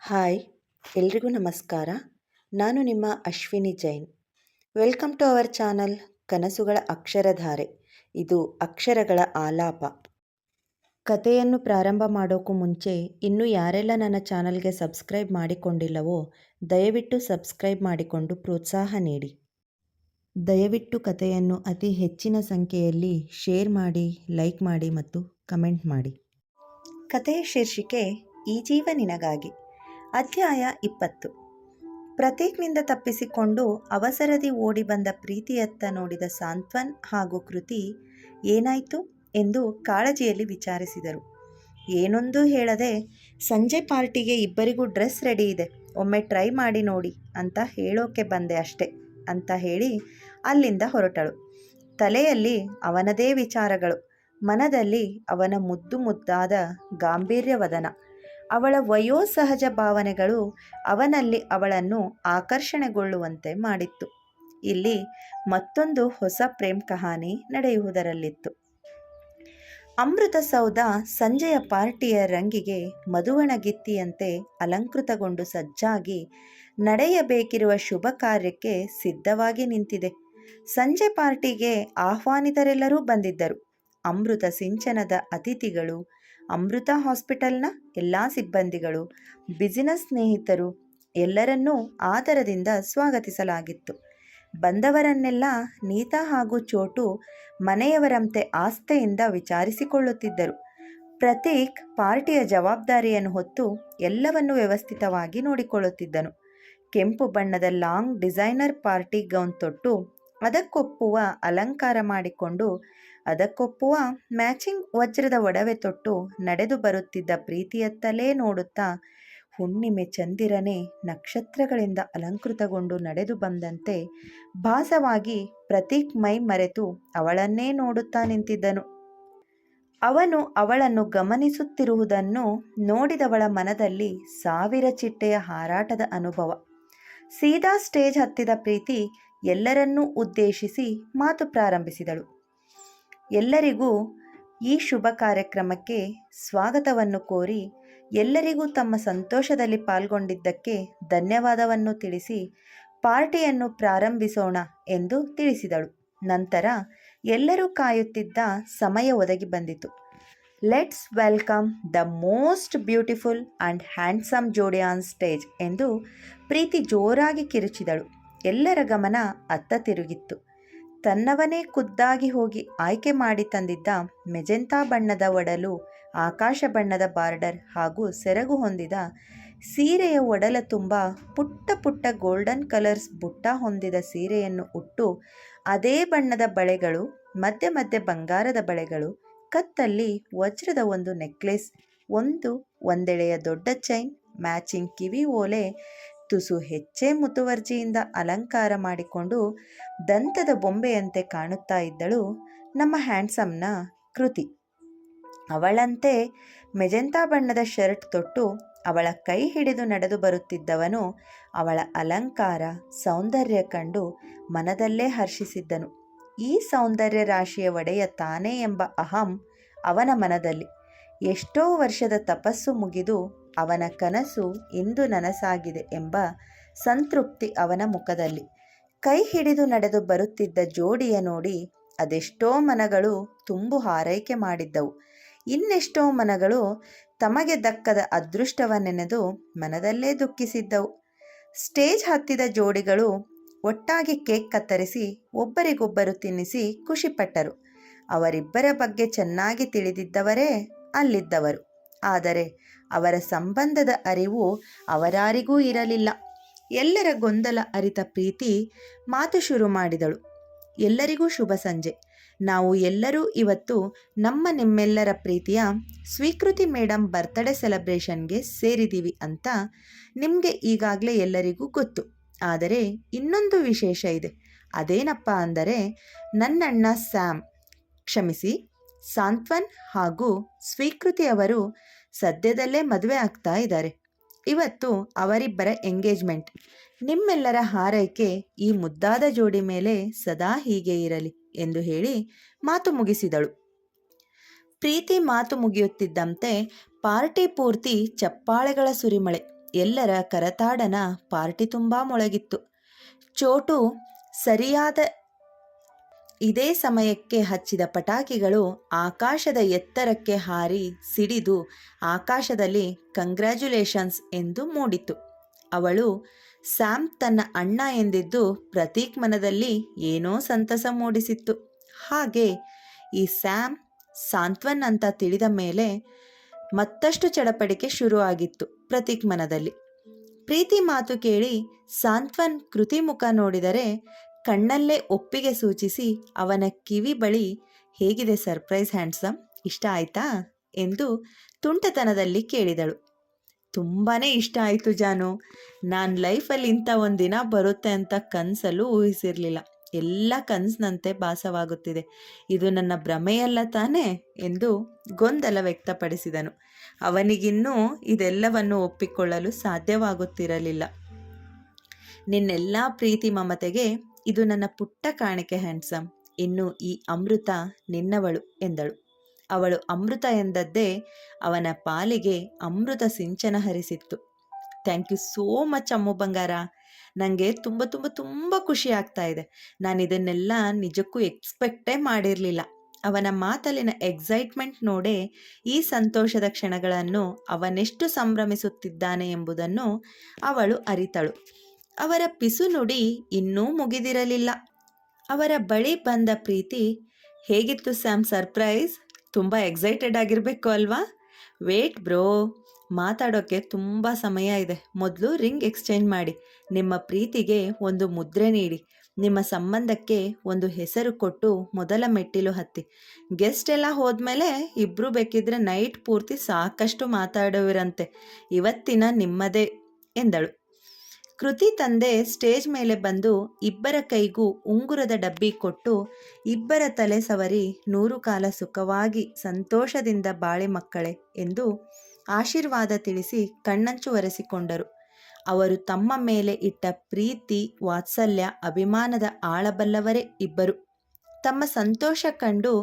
Hi, ಎಲ್ರಿಗೂ ನಮಸ್ಕಾರ. ನಾನು ನಿಮ್ಮ Ashwini Jain. Welcome to our channel ಕನಸುಗಳ ಅಕ್ಷರಧಾರೆ. ಇದು ಅಕ್ಷರಗಳ ಆಲಾಪ. ಕಥೆಯನ್ನು ಪ್ರಾರಂಭ ಮಾಡೋಕ್ಕೂ ಮುಂಚೆ ಇನ್ನೂ ಯಾರೆಲ್ಲ ನನ್ನ ಚಾನಲ್ಗೆ ಸಬ್ಸ್ಕ್ರೈಬ್ ಮಾಡಿಕೊಂಡಿಲ್ಲವೋ ದಯವಿಟ್ಟು ಸಬ್ಸ್ಕ್ರೈಬ್ ಮಾಡಿಕೊಂಡು ಪ್ರೋತ್ಸಾಹ ನೀಡಿ. ದಯವಿಟ್ಟು ಕಥೆಯನ್ನು ಅತಿ ಹೆಚ್ಚಿನ ಸಂಖ್ಯೆಯಲ್ಲಿ ಶೇರ್ ಮಾಡಿ, ಲೈಕ್ ಮಾಡಿ ಮತ್ತು ಕಮೆಂಟ್ ಮಾಡಿ. ಕಥೆಯ ಶೀರ್ಷಿಕೆ ಈ ಜೀವ ನಿನಗಾಗಿ. ಅಧ್ಯಾಯ 20. ಪ್ರತೀಕ್ನಿಂದ ತಪ್ಪಿಸಿಕೊಂಡು ಅವಸರದಿ ಓಡಿ ಬಂದ ಪ್ರೀತಿಯತ್ತ ನೋಡಿದ ಸಾಂತ್ವನ್ ಹಾಗೂ ಕೃತಿ ಏನಾಯಿತು ಎಂದು ಕಾಳಜಿಯಲ್ಲಿ ವಿಚಾರಿಸಿದರು. ಏನೊಂದೂ ಹೇಳದೆ, ಸಂಜೆ ಪಾರ್ಟಿಗೆ ಇಬ್ಬರಿಗೂ ಡ್ರೆಸ್ ರೆಡಿ ಇದೆ, ಒಮ್ಮೆ ಟ್ರೈ ಮಾಡಿ ನೋಡಿ ಅಂತ ಹೇಳೋಕೆ ಬಂದೆ ಅಷ್ಟೆ ಅಂತ ಹೇಳಿ ಅಲ್ಲಿಂದ ಹೊರಟಳು. ತಲೆಯಲ್ಲಿ ಅವನದೇ ವಿಚಾರಗಳು, ಮನದಲ್ಲಿ ಅವನ ಮುದ್ದು ಮುದ್ದಾದ ಗಾಂಭೀರ್ಯವದನ. ಅವಳ ವಯೋಸಹಜ ಭಾವನೆಗಳು ಅವನಲ್ಲಿ ಅವಳನ್ನು ಆಕರ್ಷಣೆಗೊಳ್ಳುವಂತೆ ಮಾಡಿತ್ತು. ಇಲ್ಲಿ ಮತ್ತೊಂದು ಹೊಸ ಪ್ರೇಮ್ ಕಹಾನಿ ನಡೆಯುವುದರಲ್ಲಿತ್ತು. ಅಮೃತ ಸೌಧ ಸಂಜೆಯ ಪಾರ್ಟಿಯ ರಂಗಿಗೆ ಮಧುವಣಗಿತ್ತಿಯಂತೆ ಅಲಂಕೃತಗೊಂಡು ಸಜ್ಜಾಗಿ ನಡೆಯಬೇಕಿರುವ ಶುಭ ಕಾರ್ಯಕ್ಕೆ ಸಿದ್ಧವಾಗಿ ನಿಂತಿದೆ. ಸಂಜೆ ಪಾರ್ಟಿಗೆ ಆಹ್ವಾನಿತರೆಲ್ಲರೂ ಬಂದಿದ್ದರು. ಅಮೃತ ಸಿಂಚನದ ಅತಿಥಿಗಳು, ಅಮೃತ ಹಾಸ್ಪಿಟಲ್ನ ಎಲ್ಲ ಸಿಬ್ಬಂದಿಗಳು, ಬಿಸಿನೆಸ್ ಸ್ನೇಹಿತರು ಎಲ್ಲರನ್ನೂ ಆದರದಿಂದ ಸ್ವಾಗತಿಸಲಾಗಿತ್ತು. ಬಂದವರನ್ನೆಲ್ಲ ನೀತಾ ಹಾಗೂ ಚೋಟು ಮನೆಯವರಂತೆ ಆಸ್ಥೆಯಿಂದ ವಿಚಾರಿಸಿಕೊಳ್ಳುತ್ತಿದ್ದರು. ಪ್ರತೀಕ್ ಪಾರ್ಟಿಯ ಜವಾಬ್ದಾರಿಯನ್ನು ಹೊತ್ತು ಎಲ್ಲವನ್ನೂ ವ್ಯವಸ್ಥಿತವಾಗಿ ನೋಡಿಕೊಳ್ಳುತ್ತಿದ್ದನು. ಕೆಂಪು ಬಣ್ಣದ ಲಾಂಗ್ ಡಿಸೈನರ್ ಪಾರ್ಟಿ ಗೌನ್ ತೊಟ್ಟು, ಅದಕ್ಕೊಪ್ಪುವ ಅಲಂಕಾರ ಮಾಡಿಕೊಂಡು, ಅದಕ್ಕೊಪ್ಪುವ ಮ್ಯಾಚಿಂಗ್ ವಜ್ರದ ಒಡವೆ ತೊಟ್ಟು ನಡೆದು ಬರುತ್ತಿದ್ದ ಪ್ರೀತಿಯತ್ತಲೇ ನೋಡುತ್ತಾ, ಹುಣ್ಣಿಮೆ ಚಂದಿರನೇ ನಕ್ಷತ್ರಗಳಿಂದ ಅಲಂಕೃತಗೊಂಡು ನಡೆದು ಬಂದಂತೆ ಭಾಸವಾಗಿ ಪ್ರತೀಕ್ ಮೈ ಮರೆತು ಅವಳನ್ನೇ ನೋಡುತ್ತಾ ನಿಂತಿದ್ದನು. ಅವನು ಅವಳನ್ನು ಗಮನಿಸುತ್ತಿರುವುದನ್ನು ನೋಡಿದವಳ ಮನದಲ್ಲಿ ಸಾವಿರ ಚಿಟ್ಟೆಯ ಹಾರಾಟದ ಅನುಭವ. ಸೀದಾ ಸ್ಟೇಜ್ ಹತ್ತಿದ ಪ್ರೀತಿ ಎಲ್ಲರನ್ನೂ ಉದ್ದೇಶಿಸಿ ಮಾತು ಪ್ರಾರಂಭಿಸಿದಳು. ಎಲ್ಲರಿಗೂ ಈ ಶುಭ ಕಾರ್ಯಕ್ರಮಕ್ಕೆ ಸ್ವಾಗತವನ್ನು ಕೋರಿ, ಎಲ್ಲರಿಗೂ ತಮ್ಮ ಸಂತೋಷದಲ್ಲಿ ಪಾಲ್ಗೊಂಡಿದ್ದಕ್ಕೆ ಧನ್ಯವಾದವನ್ನು ತಿಳಿಸಿ ಪಾರ್ಟಿಯನ್ನು ಪ್ರಾರಂಭಿಸೋಣ ಎಂದು ತಿಳಿಸಿದಳು. ನಂತರ ಎಲ್ಲರೂ ಕಾಯುತ್ತಿದ್ದ ಸಮಯ ಒದಗಿ ಬಂದಿತು. Let's welcome the most beautiful and handsome ಜೋಡಿ ಆನ್ ಸ್ಟೇಜ್ ಎಂದು ಪ್ರೀತಿ ಜೋರಾಗಿ ಕಿರುಚಿದಳು. ಎಲ್ಲರ ಗಮನ ಅತ್ತ ತಿರುಗಿತ್ತು. ತನ್ನವನೇ ಖುದ್ದಾಗಿ ಹೋಗಿ ಆಯ್ಕೆ ಮಾಡಿ ತಂದಿದ್ದ ಮೆಜೆಂಟಾ ಬಣ್ಣದ ಒಡಲು, ಆಕಾಶ ಬಣ್ಣದ ಬಾರ್ಡರ್ ಹಾಗೂ ಸೆರಗು ಹೊಂದಿದ ಸೀರೆಯ ಒಡಲ ತುಂಬ ಪುಟ್ಟ ಪುಟ್ಟ ಗೋಲ್ಡನ್ ಕಲರ್ಸ್ ಬುಟ್ಟ ಹೊಂದಿದ ಸೀರೆಯನ್ನು ಉಟ್ಟು, ಅದೇ ಬಣ್ಣದ ಬಳೆಗಳು, ಮಧ್ಯೆ ಮಧ್ಯೆ ಬಂಗಾರದ ಬಳೆಗಳು, ಕತ್ತಲ್ಲಿ ವಜ್ರದ ಒಂದು ನೆಕ್ಲೆಸ್, ಒಂದೆಳೆಯ ದೊಡ್ಡ ಚೈನ್, ಮ್ಯಾಚಿಂಗ್ ಕಿವಿ ಓಲೆ, ತುಸು ಹೆಚ್ಚೆ ಮುತುವರ್ಜಿಯಿಂದ ಅಲಂಕಾರ ಮಾಡಿಕೊಂಡು ದಂತದ ಬೊಂಬೆಯಂತೆ ಕಾಣುತ್ತಾ ಇದ್ದಳು ನಮ್ಮ ಹ್ಯಾಂಡ್ಸಮ್ನ ಕೃತಿ. ಅವಳಂತೆ ಮೆಜೆಂಟಾ ಬಣ್ಣದ ಶರ್ಟ್ ತೊಟ್ಟು ಅವಳ ಕೈ ಹಿಡಿದು ನಡೆದು ಬರುತ್ತಿದ್ದವನು ಅವಳ ಅಲಂಕಾರ, ಸೌಂದರ್ಯ ಕಂಡು ಮನದಲ್ಲೇ ಹರ್ಷಿಸಿದ್ದನು. ಈ ಸೌಂದರ್ಯ ರಾಶಿಯ ಒಡೆಯ ತಾನೇ ಎಂಬ ಅಹಂ ಅವನ ಮನದಲ್ಲಿ. ಎಷ್ಟೋ ವರ್ಷದ ತಪಸ್ಸು ಮುಗಿದು ಅವನ ಕನಸು ಇಂದು ನನಸಾಗಿದೆ ಎಂಬ ಸಂತೃಪ್ತಿ ಅವನ ಮುಖದಲ್ಲಿ. ಕೈ ಹಿಡಿದು ನಡೆದು ಬರುತ್ತಿದ್ದ ಜೋಡಿಯ ನೋಡಿ ಅದೆಷ್ಟೋ ಮನಗಳು ತುಂಬು ಹಾರೈಕೆ ಮಾಡಿದ್ದವು. ಇನ್ನೆಷ್ಟೋ ಮನಗಳು ತಮಗೆ ದಕ್ಕದ ಅದೃಷ್ಟವನ್ನೆನೆದು ಮನದಲ್ಲೇ ದುಃಖಿಸಿದ್ದವು. ಸ್ಟೇಜ್ ಹತ್ತಿದ ಜೋಡಿಗಳು ಒಟ್ಟಾಗಿ ಕೇಕ್ ಕತ್ತರಿಸಿ ಒಬ್ಬರಿಗೊಬ್ಬರು ತಿನ್ನಿಸಿ ಖುಷಿಪಟ್ಟರು. ಅವರಿಬ್ಬರ ಬಗ್ಗೆ ಚೆನ್ನಾಗಿ ತಿಳಿದಿದ್ದವರೇ ಅಲ್ಲಿದ್ದವರು. ಆದರೆ ಅವರ ಸಂಬಂಧದ ಅರಿವು ಅವರಾರಿಗೂ ಇರಲಿಲ್ಲ. ಎಲ್ಲರ ಗೊಂದಲ ಅರಿತ ಪ್ರೀತಿ ಮಾತು ಶುರು ಮಾಡಿದಳು. ಎಲ್ಲರಿಗೂ ಶುಭ ಸಂಜೆ. ನಾವು ಎಲ್ಲರೂ ಇವತ್ತು ನಿಮ್ಮೆಲ್ಲರ ಪ್ರೀತಿಯ ಸ್ವೀಕೃತಿ ಮೇಡಮ್ ಬರ್ತ್ಡೇ ಸೆಲೆಬ್ರೇಷನ್ಗೆ ಸೇರಿದ್ದೀವಿ ಅಂತ ನಿಮಗೆ ಈಗಾಗಲೇ ಎಲ್ಲರಿಗೂ ಗೊತ್ತು. ಆದರೆ ಇನ್ನೊಂದು ವಿಶೇಷ ಇದೆ. ಅದೇನಪ್ಪ ಅಂದರೆ, ನನ್ನಣ್ಣ ಸಾಂತ್ವನ್ ಹಾಗೂ ಸ್ವೀಕೃತಿ ಅವರು ಸದ್ಯದಲ್ಲೇ ಮದುವೆ ಆಗ್ತಾ ಇದ್ದಾರೆ. ಇವತ್ತು ಅವರಿಬ್ಬರ ಎಂಗೇಜ್ಮೆಂಟ್. ನಿಮ್ಮೆಲ್ಲರ ಹಾರೈಕೆ ಈ ಮುದ್ದಾದ ಜೋಡಿ ಮೇಲೆ ಸದಾ ಹೀಗೆ ಇರಲಿ ಎಂದು ಹೇಳಿ ಮಾತು ಮುಗಿಸಿದಳು. ಪ್ರೀತಿ ಮಾತು ಮುಗಿಯುತ್ತಿದ್ದಂತೆ ಪಾರ್ಟಿ ಪೂರ್ತಿ ಚಪ್ಪಾಳೆಗಳ ಸುರಿಮಳೆ. ಎಲ್ಲರ ಕರತಾಡನ ಪಾರ್ಟಿ ತುಂಬ ಮೊಳಗಿತ್ತು. ಚೋಟು ಸರಿಯಾದ ಇದೇ ಸಮಯಕ್ಕೆ ಹಚ್ಚಿದ ಪಟಾಕಿಗಳು ಆಕಾಶದ ಎತ್ತರಕ್ಕೆ ಹಾರಿ ಸಿಡಿದು ಆಕಾಶದಲ್ಲಿ ಕಂಗ್ರ್ಯಾಚುಲೇಷನ್ಸ್ ಎಂದು ಮೂಡಿತು. ಅವಳು ಸ್ಯಾಮ್ ತನ್ನ ಅಣ್ಣ ಎಂದಿದ್ದು ಪ್ರತೀಕ್ ಮನದಲ್ಲಿ ಏನೋ ಸಂತಸ ಮೂಡಿಸಿತ್ತು. ಹಾಗೆ ಈ ಸ್ಯಾಮ್ ಸಾಂತ್ವನ್ ಅಂತ ತಿಳಿದ ಮೇಲೆ ಮತ್ತಷ್ಟು ಚಡಪಡಿಕೆ ಶುರುವಾಗಿತ್ತು ಪ್ರತೀಕ್ ಮನದಲ್ಲಿ. ಪ್ರೀತಿ ಮಾತು ಕೇಳಿ ಸಾಂತ್ವನ್ ಕೃತಿ ಮುಖ ನೋಡಿದರೆ ಕಣ್ಣಲ್ಲೇ ಒಪ್ಪಿಗೆ ಸೂಚಿಸಿ ಅವನ ಕಿವಿ ಬಳಿ ಹೇಗಿದೆ ಸರ್ಪ್ರೈಸ್ ಹ್ಯಾಂಡ್ಸಮ್, ಇಷ್ಟ ಆಯ್ತಾ ಎಂದು ತುಂಟತನದಲ್ಲಿ ಕೇಳಿದಳು. ತುಂಬಾ ಇಷ್ಟ ಆಯಿತು ಜಾನು, ನಾನು ಲೈಫಲ್ಲಿ ಇಂಥ ಒಂದಿನ ಬರುತ್ತೆ ಅಂತ ಕನಸಲ್ಲೂ ಊಹಿಸಿರಲಿಲ್ಲ. ಎಲ್ಲ ಕನಸಿನಂತೆ ಭಾಸವಾಗುತ್ತಿದೆ. ಇದು ನನ್ನ ಭ್ರಮೆಯಲ್ಲ ತಾನೇ ಎಂದು ಗೊಂದಲ ವ್ಯಕ್ತಪಡಿಸಿದನು. ಅವನಿಗಿನ್ನೂ ಇದೆಲ್ಲವನ್ನು ಒಪ್ಪಿಕೊಳ್ಳಲು ಸಾಧ್ಯವಾಗುತ್ತಿರಲಿಲ್ಲ. ನಿನ್ನೆಲ್ಲ ಪ್ರೀತಿ ಮಮತೆಗೆ ಇದು ನನ್ನ ಪುಟ್ಟ ಕಾಣಿಕೆ ಹ್ಯಾಂಡ್ಸಮ್. ಇನ್ನು ಈ ಅಮೃತ ನಿನ್ನವಳು ಎಂದಳು. ಅವಳು ಅಮೃತ ಎಂದದ್ದೇ ಅವನ ಪಾಲಿಗೆ ಅಮೃತ ಸಿಂಚನ ಹರಿಸಿತ್ತು. ಥ್ಯಾಂಕ್ ಯು ಸೋ ಮಚ್ ಅಮ್ಮು ಬಂಗಾರ, ನನಗೆ ತುಂಬ ತುಂಬ ತುಂಬ ಖುಷಿ ಆಗ್ತಾ ಇದೆ. ನಾನು ಇದನ್ನೆಲ್ಲ ನಿಜಕ್ಕೂ ಎಕ್ಸ್ಪೆಕ್ಟೇ ಮಾಡಿರಲಿಲ್ಲ. ಅವನ ಮಾತಲ್ಲಿನ ಎಕ್ಸೈಟ್ಮೆಂಟ್ ನೋಡೇ ಈ ಸಂತೋಷದ ಕ್ಷಣಗಳನ್ನು ಅವನೆಷ್ಟು ಸಂಭ್ರಮಿಸುತ್ತಿದ್ದಾನೆ ಎಂಬುದನ್ನು ಅವಳು ಅರಿತಳು. ಅವರ ಪಿಸು ನುಡಿ ಇನ್ನೂ ಮುಗಿದಿರಲಿಲ್ಲ. ಅವರ ಬಳಿ ಬಂದ ಪ್ರೀತಿ, ಹೇಗಿತ್ತು ಸ್ಯಾಮ್ ಸರ್ಪ್ರೈಸ್? ತುಂಬ ಎಕ್ಸೈಟೆಡ್ ಆಗಿರಬೇಕು ಅಲ್ವಾ? ವೇಟ್ ಬ್ರೋ, ಮಾತಾಡೋಕ್ಕೆ ತುಂಬ ಸಮಯ ಇದೆ. ಮೊದಲು ರಿಂಗ್ ಎಕ್ಸ್ಚೇಂಜ್ ಮಾಡಿ, ನಿಮ್ಮ ಪ್ರೀತಿಗೆ ಒಂದು ಮುದ್ರೆ ನೀಡಿ, ನಿಮ್ಮ ಸಂಬಂಧಕ್ಕೆ ಒಂದು ಹೆಸರು ಕೊಟ್ಟು ಮೊದಲ ಮೆಟ್ಟಿಲು ಹತ್ತಿ. ಗೆಸ್ಟ್ ಎಲ್ಲ ಹೋದ್ಮೇಲೆ ಇಬ್ಬರು ಬೇಕಿದ್ರೆ ನೈಟ್ ಪೂರ್ತಿ ಸಾಕಷ್ಟು ಮಾತಾಡುವಿರಂತೆ. ಇವತ್ತಿನ ನಿಮ್ಮದೇ ಎಂದಳು. ಕೃತಿ ತಂದೆ ಸ್ಟೇಜ್ ಮೇಲೆ ಬಂದು ಇಬ್ಬರ ಕೈಗೂ ಉಂಗುರದ ಡಬ್ಬಿ ಕೊಟ್ಟು ಇಬ್ಬರ ತಲೆ ಸವರಿ 100 ಕಾಲ ಸುಖವಾಗಿ ಸಂತೋಷದಿಂದ ಬಾಳೆ ಮಕ್ಕಳೇ ಎಂದು ಆಶೀರ್ವಾದ ತಿಳಿಸಿ ಕಣ್ಣಂಚು ಒರೆಸಿಕೊಂಡರು. ಅವರು ತಮ್ಮ ಮೇಲೆ ಇಟ್ಟ ಪ್ರೀತಿ, ವಾತ್ಸಲ್ಯ, ಅಭಿಮಾನದ ಆಳಬಲ್ಲವರೇ ಇಬ್ಬರು. ತಮ್ಮ ಸಂತೋಷ ಕಂಡು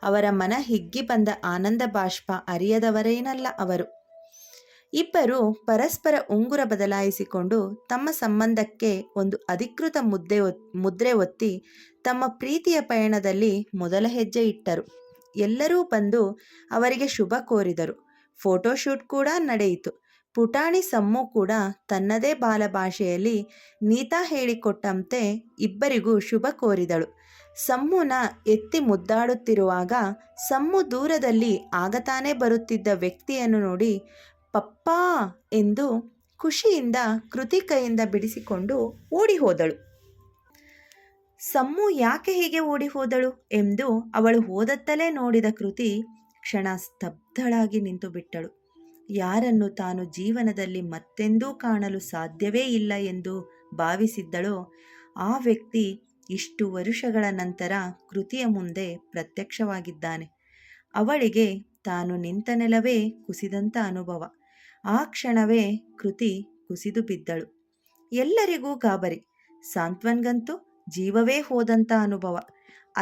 ಅವರ ಮನ ಹಿಗ್ಗಿ ಬಂದ ಆನಂದ ಬಾಷ್ಪ ಅರಿಯದವರೇನಲ್ಲ ಅವರು. ಇಬ್ಬರು ಪರಸ್ಪರ ಉಂಗುರ ಬದಲಾಯಿಸಿಕೊಂಡು ತಮ್ಮ ಸಂಬಂಧಕ್ಕೆ ಒಂದು ಅಧಿಕೃತ ಮುದ್ರೆ ಒತ್ತಿ ತಮ್ಮ ಪ್ರೀತಿಯ ಪಯಣದಲ್ಲಿ ಮೊದಲ ಹೆಜ್ಜೆ ಇಟ್ಟರು. ಎಲ್ಲರೂ ಬಂದು ಅವರಿಗೆ ಶುಭ ಕೋರಿದರು. ಫೋಟೋಶೂಟ್ ಕೂಡ ನಡೆಯಿತು. ಪುಟಾಣಿ ಸಮ್ಮು ಕೂಡ ತನ್ನದೇ ಬಾಲಭಾಷೆಯಲ್ಲಿ ನೀತಾ ಹೇಳಿಕೊಟ್ಟಂತೆ ಇಬ್ಬರಿಗೂ ಶುಭ ಕೋರಿದಳು. ಸಮ್ಮುನ ಎತ್ತಿ ಮುದ್ದಾಡುತ್ತಿರುವಾಗ ಸಮ್ಮು ದೂರದಲ್ಲಿ ಆಗತಾನೆ ಬರುತ್ತಿದ್ದ ವ್ಯಕ್ತಿಯನ್ನು ನೋಡಿ ಪಪ್ಪಾ ಎಂದು ಖುಷಿಯಿಂದ ಕೃತಿ ಕೈಯಿಂದ ಬಿಡಿಸಿಕೊಂಡು ಓಡಿ ಹೋದಳು. ಸಮ್ಮು ಯಾಕೆ ಹೀಗೆ ಓಡಿ ಹೋದಳು ಎಂದು ಅವಳು ಹೋದತ್ತಲೇ ನೋಡಿದ ಕೃತಿ ಕ್ಷಣ ಸ್ತಬ್ಧಳಾಗಿ ನಿಂತು ಬಿಟ್ಟಳು. ಯಾರನ್ನು ತಾನು ಜೀವನದಲ್ಲಿ ಮತ್ತೆಂದೂ ಕಾಣಲು ಸಾಧ್ಯವೇ ಇಲ್ಲ ಎಂದು ಭಾವಿಸಿದ್ದಳೋ ಆ ವ್ಯಕ್ತಿ ಇಷ್ಟು ವರುಷಗಳ ನಂತರ ಕೃತಿಯ ಮುಂದೆ ಪ್ರತ್ಯಕ್ಷವಾಗಿದ್ದಾನೆ. ಅವಳಿಗೆ ತಾನು ನಿಂತ ನೆಲವೇ ಕುಸಿದಂಥ ಅನುಭವ. ಆ ಕ್ಷಣವೇ ಕೃತಿ ಕುಸಿದು ಬಿದ್ದಳು. ಎಲ್ಲರಿಗೂ ಗಾಬರಿ. ಸಾಂತ್ವನ್ಗಂತೂ ಜೀವವೇ ಹೋದಂಥ ಅನುಭವ.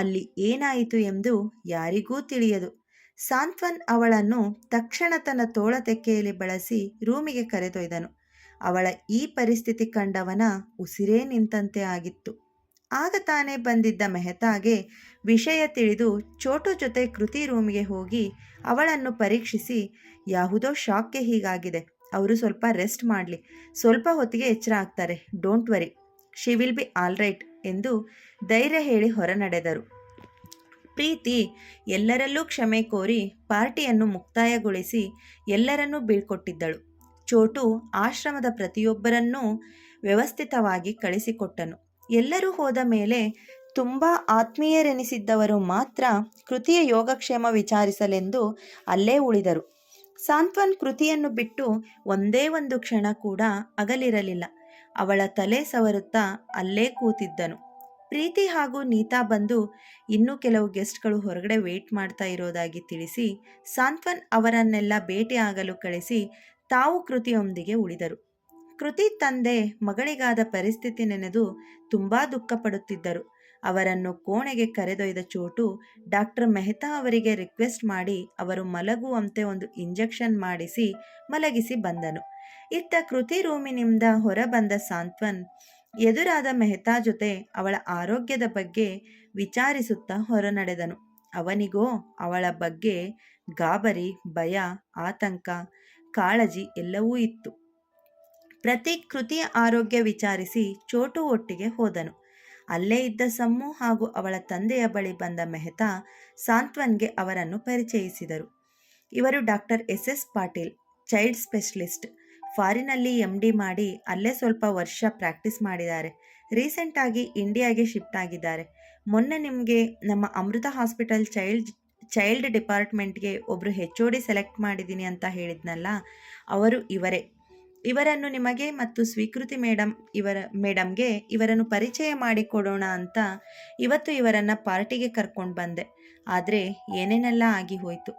ಅಲ್ಲಿ ಏನಾಯಿತು ಎಂದು ಯಾರಿಗೂ ತಿಳಿಯದು. ಸಾಂತ್ವನ್ ಅವಳನ್ನು ತಕ್ಷಣ ತನ್ನ ತೋಳ ತೆಕ್ಕೆಯಲ್ಲಿ ಬಳಸಿ ರೂಮಿಗೆ ಕರೆದೊಯ್ದನು. ಅವಳ ಈ ಪರಿಸ್ಥಿತಿ ಕಂಡವನ ಉಸಿರೇ ನಿಂತಂತೆ ಆಗಿತ್ತು. ಆಗ ತಾನೇ ಬಂದಿದ್ದ ಮೆಹತಾಗೆ ವಿಷಯ ತಿಳಿದು ಚೋಟು ಜೊತೆ ಕೃತಿ ರೂಮಿಗೆ ಹೋಗಿ ಅವಳನ್ನು ಪರೀಕ್ಷಿಸಿ, ಯಾವುದೋ ಶಾಕ್ಗೆ ಹೀಗಾಗಿದೆ, ಅವರು ಸ್ವಲ್ಪ ರೆಸ್ಟ್ ಮಾಡಲಿ, ಸ್ವಲ್ಪ ಹೊತ್ತಿಗೆ ಎಚ್ಚರ ಆಗ್ತಾರೆ, don't worry, she will be all right ಎಂದು ಧೈರ್ಯ ಹೇಳಿ ಹೊರ ನಡೆದರು. ಪ್ರೀತಿ ಎಲ್ಲರಲ್ಲೂ ಕ್ಷಮೆ ಕೋರಿ ಪಾರ್ಟಿಯನ್ನು ಮುಕ್ತಾಯಗೊಳಿಸಿ ಎಲ್ಲರನ್ನೂ ಬೀಳ್ಕೊಟ್ಟಿದ್ದಳು. ಚೋಟು ಆಶ್ರಮದ ಪ್ರತಿಯೊಬ್ಬರನ್ನೂ ವ್ಯವಸ್ಥಿತವಾಗಿ ಕಳಿಸಿಕೊಟ್ಟನು. ಎಲ್ಲರೂ ಹೋದ ಮೇಲೆ ತುಂಬ ಆತ್ಮೀಯರೆನಿಸಿದ್ದವರು ಮಾತ್ರ ಕೃತಿಯ ಯೋಗಕ್ಷೇಮ ವಿಚಾರಿಸಲೆಂದು ಅಲ್ಲೇ ಉಳಿದರು. ಸಾಂತ್ವನ್ ಕೃತಿಯನ್ನು ಬಿಟ್ಟು ಒಂದೇ ಒಂದು ಕ್ಷಣ ಕೂಡ ಅಗಲಿರಲಿಲ್ಲ. ಅವಳ ತಲೆ ಸವರುತ್ತಾ ಅಲ್ಲೇ ಕೂತಿದ್ದನು. ಪ್ರೀತಿ ಹಾಗೂ ನೀತಾ ಬಂದು ಇನ್ನೂ ಕೆಲವು ಗೆಸ್ಟ್ಗಳು ಹೊರಗಡೆ ವೇಟ್ ಮಾಡ್ತಾ ಇರೋದಾಗಿ ತಿಳಿಸಿ ಸಾಂತ್ವನ್ ಅವರನ್ನೆಲ್ಲ ಭೇಟಿಯಾಗಲು ಕಳಿಸಿ ತಾವು ಕೃತಿಯೊಂದಿಗೆ ಉಳಿದರು. ಕೃತಿ ತಂದೆ ಮಗಳಿಗಾದ ಪರಿಸ್ಥಿತಿ ನೆನೆದು ತುಂಬ ದುಃಖಪಡುತ್ತಿದ್ದರು. ಅವರನ್ನು ಕೋಣೆಗೆ ಕರೆದೊಯ್ದ ಚೋಟು ಡಾಕ್ಟರ್ ಮೆಹ್ತಾ ಅವರಿಗೆ ರಿಕ್ವೆಸ್ಟ್ ಮಾಡಿ ಅವರು ಮಲಗುವಂತೆ ಒಂದು ಇಂಜೆಕ್ಷನ್ ಮಾಡಿಸಿ ಮಲಗಿಸಿ ಬಂದನು. ಇತ್ತ ಕೃತಿ ರೂಮಿನಿಂದ ಹೊರಬಂದ ಸಾಂತ್ವನ್ ಎದುರಾದ ಮೆಹ್ತಾ ಜೊತೆ ಅವಳ ಆರೋಗ್ಯದ ಬಗ್ಗೆ ವಿಚಾರಿಸುತ್ತಾ ಹೊರನಡೆದನು. ಅವನಿಗೋ ಅವಳ ಬಗ್ಗೆ ಗಾಬರಿ, ಭಯ, ಆತಂಕ, ಕಾಳಜಿ ಎಲ್ಲವೂ ಇತ್ತು. ಪ್ರತೀಕ್ ಕೃತಿಯ ಆರೋಗ್ಯ ವಿಚಾರಿಸಿ ಚೋಟು ಒಟ್ಟಿಗೆ ಹೋದನು. ಅಲ್ಲೇ ಇದ್ದ ಸಮ್ಮು ಹಾಗೂ ಅವಳ ತಂದೆಯ ಬಳಿ ಬಂದ ಮೆಹ್ತಾ ಸಾಂತ್ವನ್ಗೆ ಅವರನ್ನು ಪರಿಚಯಿಸಿದರು. ಇವರು doctor SS Patil, child specialist. ಫಾರಿನಲ್ಲಿ MD ಮಾಡಿ ಅಲ್ಲೇ ಸ್ವಲ್ಪ ವರ್ಷ ಪ್ರಾಕ್ಟೀಸ್ ಮಾಡಿದ್ದಾರೆ. ರೀಸೆಂಟಾಗಿ ಇಂಡಿಯಾಗೆ ಶಿಫ್ಟ್ ಆಗಿದ್ದಾರೆ. ಮೊನ್ನೆ ನಿಮಗೆ ನಮ್ಮ ಅಮೃತ ಹಾಸ್ಪಿಟಲ್ ಚೈಲ್ಡ್ ಡಿಪಾರ್ಟ್ಮೆಂಟ್ಗೆ ಒಬ್ಬರು HOD ಸೆಲೆಕ್ಟ್ ಮಾಡಿದ್ದೀನಿ ಅಂತ ಹೇಳಿದ್ನಲ್ಲ, ಅವರು ಇವರೇ. ಇವರನ್ನು ನಿಮಗೆ ಮತ್ತು ಸ್ವೀಕೃತಿ ಮೇಡಮ್ಗೆ ಇವರನ್ನು ಪರಿಚಯ ಮಾಡಿಕೊಡೋಣ ಅಂತ ಇವತ್ತು ಇವರನ್ನು ಪಾರ್ಟಿಗೆ ಕರ್ಕೊಂಡು ಬಂದೆ. ಆದರೆ ಏನೇನೆಲ್ಲ ಆಗಿ ಹೋಯಿತು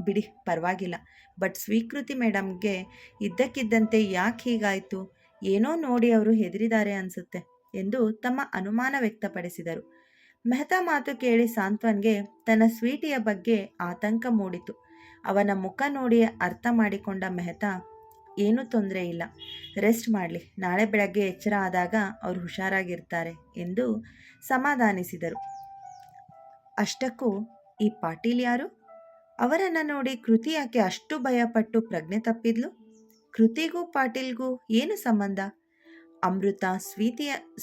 ಬಿಡಿ, ಪರವಾಗಿಲ್ಲ. ಬಟ್ ಸ್ವೀಕೃತಿ ಮೇಡಮ್ಗೆ ಇದ್ದಕ್ಕಿದ್ದಂತೆ ಯಾಕೆ ಹೀಗಾಯಿತು, ಏನೋ ನೋಡಿ ಅವರು ಹೆದರಿದ್ದಾರೆ ಅನಿಸುತ್ತೆ ಎಂದು ತಮ್ಮ ಅನುಮಾನ ವ್ಯಕ್ತಪಡಿಸಿದರು. ಮೆಹ್ತಾ ಮಾತು ಕೇಳಿ ಸಾಂತ್ವನ್ಗೆ ತನ್ನ ಸ್ವೀಟಿಯ ಬಗ್ಗೆ ಆತಂಕ ಮೂಡಿತು. ಅವನ ಮುಖ ನೋಡಿ ಅರ್ಥ ಮಾಡಿಕೊಂಡ ಮೆಹ್ತಾ, ಏನೂ ತೊಂದರೆ ಇಲ್ಲ, ರೆಸ್ಟ್ ಮಾಡಲಿ, ನಾಳೆ ಬೆಳಗ್ಗೆ ಎಚ್ಚರ ಆದಾಗ ಅವರು ಹುಷಾರಾಗಿರ್ತಾರೆ ಎಂದು ಸಮಾಧಾನಿಸಿದರು. ಅಷ್ಟಕ್ಕೂ ಈ ಪಾಟೀಲ್ ಯಾರು? ಅವರನ್ನು ನೋಡಿ ಕೃತಿ ಯಾಕೆ ಅಷ್ಟು ಭಯಪಟ್ಟು ಪ್ರಜ್ಞೆ ತಪ್ಪಿದ್ಲು? ಕೃತಿಗೂ ಪಾಟೀಲ್ಗೂ ಏನು ಸಂಬಂಧ? ಅಮೃತ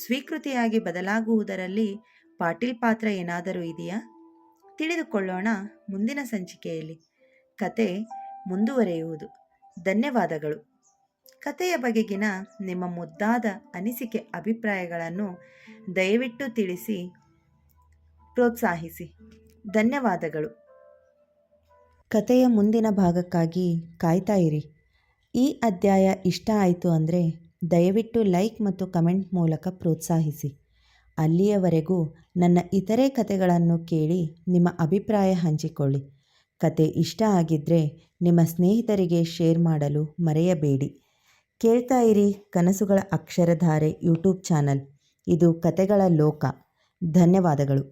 ಸ್ವೀಕೃತಿಯಾಗಿ ಬದಲಾಗುವುದರಲ್ಲಿ ಪಾಟೀಲ್ ಪಾತ್ರ ಏನಾದರೂ ಇದೆಯಾ? ತಿಳಿದುಕೊಳ್ಳೋಣ ಮುಂದಿನ ಸಂಚಿಕೆಯಲ್ಲಿ. ಕತೆ ಮುಂದುವರೆಯುವುದು. ಧನ್ಯವಾದಗಳು. ಕತೆಯ ಬಗೆಗಿನ ನಿಮ್ಮ ಮುದ್ದಾದ ಅನಿಸಿಕೆ ಅಭಿಪ್ರಾಯಗಳನ್ನು ದಯವಿಟ್ಟು ತಿಳಿಸಿ ಪ್ರೋತ್ಸಾಹಿಸಿ. ಧನ್ಯವಾದಗಳು. ಕತೆಯ ಮುಂದಿನ ಭಾಗಕ್ಕಾಗಿ ಕಾಯ್ತಾ ಇರಿ. ಈ ಅಧ್ಯಾಯ ಇಷ್ಟ ಆಯಿತು ಅಂದರೆ ದಯವಿಟ್ಟು ಲೈಕ್ ಮತ್ತು ಕಮೆಂಟ್ ಮೂಲಕ ಪ್ರೋತ್ಸಾಹಿಸಿ. ಅಲ್ಲಿಯವರೆಗೂ ನನ್ನ ಇತರೆ ಕತೆಗಳನ್ನು ಕೇಳಿ ನಿಮ್ಮ ಅಭಿಪ್ರಾಯ ಹಂಚಿಕೊಳ್ಳಿ. ಕತೆ ಇಷ್ಟ ಆಗಿದ್ದರೆ ನಿಮ್ಮ ಸ್ನೇಹಿತರಿಗೆ ಶೇರ್ ಮಾಡಲು ಮರೆಯಬೇಡಿ. ಕೇಳ್ತಾ ಇರಿ ಕನಸುಗಳ ಅಕ್ಷರಧಾರೆ ಯೂಟ್ಯೂಬ್ ಚಾನಲ್. ಇದು ಕತೆಗಳ ಲೋಕ. ಧನ್ಯವಾದಗಳು.